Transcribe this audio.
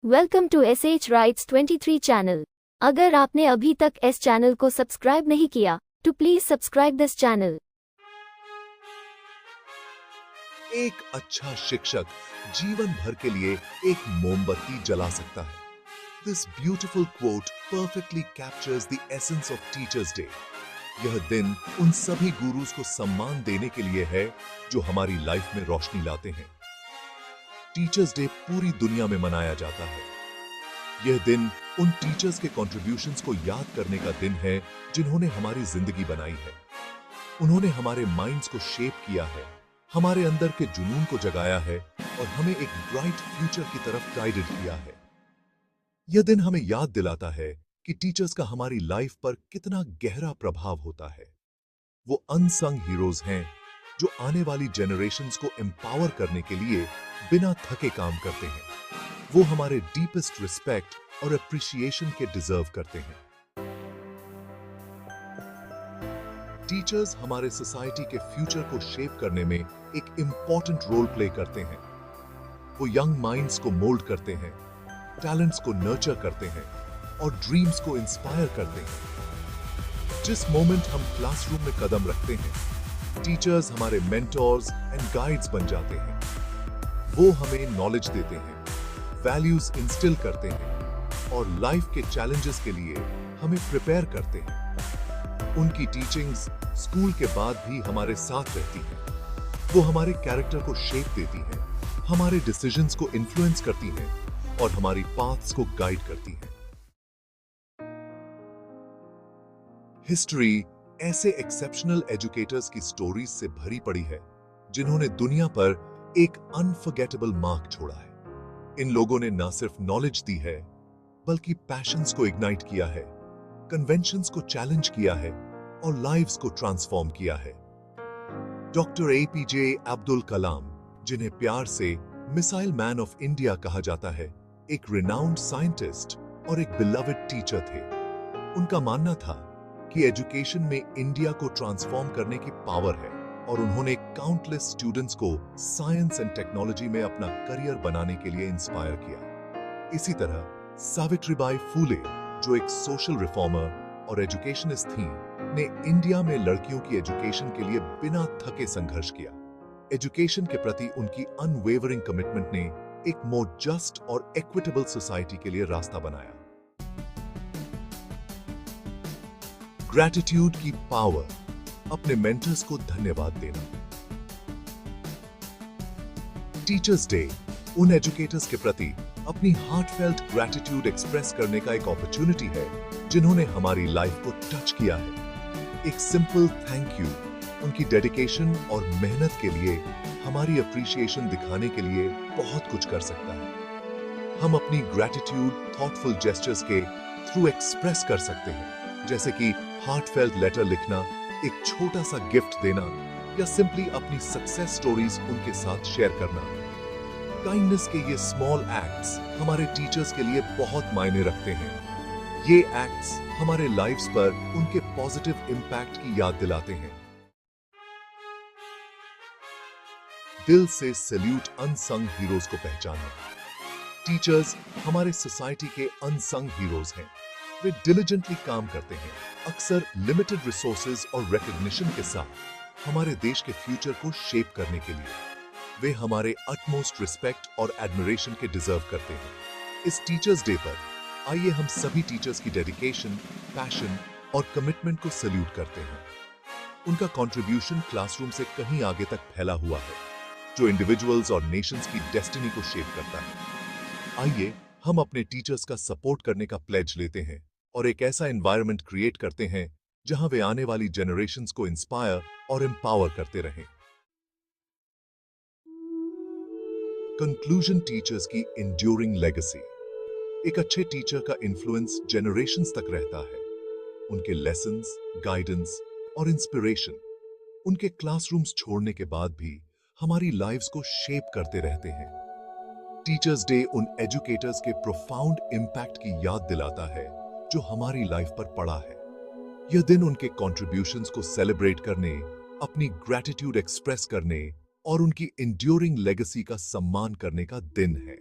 Welcome to SH Writes 23 channel. अगर आपने अभी तक इस चैनल को सब्सक्राइब नहीं किया तो प्लीज सब्सक्राइब दिस चैनल। एक अच्छा शिक्षक जीवन भर के लिए एक मोमबत्ती जला सकता है। This beautiful quote perfectly captures the essence of Teachers Day. यह दिन उन सभी गुरुज को सम्मान देने के लिए है जो हमारी लाइफ में रोशनी लाते हैं। टीचर्स डे पूरी दुनिया में मनाया जाता है। यह दिन उन टीचर्स के कॉन्ट्रिब्यूशंस को याद करने का दिन है जिन्होंने हमारी जिंदगी बनाई है। उन्होंने हमारे माइंड्स को शेप किया है, हमारे अंदर के जुनून को जगाया है और हमें एक ब्राइट फ्यूचर की तरफ गाइडेड किया है। यह दिन हमें याद दिलाता है कि टीचर्स का हमारी लाइफ पर कितना गहरा प्रभाव होता है। वो अनसंग हीरोज हैं जो आने वाली जनरेशन्स को एम्पावर करने के लिए बिना थके काम करते हैं। वो हमारे डीपेस्ट रिस्पेक्ट और अप्रिशिएशन के डिजर्व करते हैं। टीचर्स हमारे सोसाइटी के फ्यूचर को शेप करने में एक इंपॉर्टेंट रोल प्ले करते हैं। वो यंग माइंड्स को मोल्ड करते हैं, टैलेंट्स को नर्चर करते हैं और ड्रीम्स को इंस्पायर करते हैं। जिस मोमेंट हम क्लासरूम में कदम रखते हैं, टीचर्स हमारे मेंटोर्स एंड गाइड्स बन जाते हैं। वो हमें नॉलेज देते हैं, वैल्यूज इंस्टिल करते हैं और लाइफ के चैलेंजेस के लिए हमें प्रिपेयर करते हैं। उनकी टीचिंग्स स्कूल के बाद भी हमारे साथ रहती हैं। वो हमारे कैरेक्टर को शेप देती हैं, हमारे डिसीजंस को इन्फ्लुएंस करती हैं और हमारी पाथ्स को गाइड करती हैं। हिस्ट्री ऐसे एक्सेप्शनल एजुकेटर्स की स्टोरीज से भरी पड़ी है जिन्होंने दुनिया पर एक अनफॉरगेटेबल मार्क छोड़ा है। इन लोगों ने न सिर्फ नॉलेज दी है बल्कि पैशंस को इग्नाइट किया है, कन्वेंशंस को चैलेंज किया है और लाइव्स को ट्रांसफॉर्म किया है। डॉक्टर APJ अब्दुल कलाम, जिन्हें प्यार से मिसाइल मैन ऑफ इंडिया कहा जाता है, एक रिनाउंड साइंटिस्ट और एक बिलवड टीचर थे। उनका मानना था कि एजुकेशन में इंडिया को ट्रांसफॉर्म करने की पावर है और उन्होंने काउंटलेस स्टूडेंट्स को साइंस एंड टेक्नोलॉजी में अपना करियर बनाने के लिए इंस्पायर किया। इसी तरह सावित्रीबाई फूले, जो एक सोशल रिफॉर्मर और एजुकेशनिस्ट थीं, ने इंडिया में लड़कियों की एजुकेशन के लिए बिना थके संघर्ष किया। एजुकेशन के प्रति उनकी अनवेवरिंग कमिटमेंट ने एक मोर जस्ट और इक्विटेबल सोसाइटी के लिए रास्ता बनाया। ग्रैटिट्यूड की पावर, अपने मेंटर्स को धन्यवाद देना। टीचर्स डे उन एजुकेटर्स के प्रति अपनी हार्टफेल्ट ग्रैटिट्यूड एक्सप्रेस करने का एक अपॉर्चुनिटी है जिन्होंने हमारी लाइफ को टच किया है। एक सिंपल थैंक यू उनकी डेडिकेशन और मेहनत के लिए हमारी अप्रिशिएशन दिखाने के लिए बहुत कुछ कर सकता है। हम अपनी ग्रैटिट्यूड थॉटफुल जेस्चर्स के थ्रू एक्सप्रेस कर सकते हैं, जैसे कि हार्टफेल्ट लेटर लिखना, एक छोटा सा गिफ्ट देना या सिंपली अपनी सक्सेस स्टोरीज उनके साथ शेयर करना। काइंडनेस के ये स्मॉल एक्ट्स हमारे टीचर्स के लिए बहुत मायने रखते हैं। ये एक्ट्स हमारे लाइफ्स पर उनके पॉजिटिव इंपैक्ट की याद दिलाते हैं। दिल से सैल्यूट अनसंग हीरोज को पहचाना। टीचर्स हमारे सोसाइटी के अनसंग हीरोज हैं। वे डिलिजेंटली काम करते हैं, अक्सर लिमिटेड रिसोर्सेज और रिकॉग्निशन के साथ हमारे देश के फ्यूचर को शेप करने के लिए। वे हमारे अटमोस्ट रिस्पेक्ट और एडमिरेशन के डिजर्व करते हैं। इस टीचर्स डे पर आइए हम सभी टीचर्स की डेडिकेशन, पैशन और कमिटमेंट को सैल्यूट करते हैं। उनका कंट्रीब्यूशन क्लासरूम से कहीं आगे तक फैला हुआ है, जो इंडिविजुअल्स और नेशंस की डेस्टिनी को शेप करता है। आइए हम अपने टीचर्स का सपोर्ट करने का प्लेज लेते हैं और एक ऐसा एनवायरनमेंट क्रिएट करते हैं जहां वे आने वाली जनरेशन्स को इंस्पायर और एम्पावर करते रहें। कंक्लूजन, टीचर्स की इंड्यूरिंग लेगेसी। एक अच्छे टीचर का इन्फ्लुएंस जनरेशन्स तक रहता है। उनके लेसन्स, गाइडेंस और इंस्पिरेशन उनके क्लासरूम्स छोड़ने के बाद भी हमारी लाइव्स को शेप करते रहते हैं। टीचर्स डे उन एजुकेटर्स के प्रोफाउंड इंपैक्ट की याद दिलाता है जो हमारी लाइफ पर पड़ा है। यह दिन उनके कॉन्ट्रिब्यूशंस को सेलिब्रेट करने, अपनी ग्रैटिट्यूड एक्सप्रेस करने और उनकी इंड्यूरिंग लेगेसी का सम्मान करने का दिन है।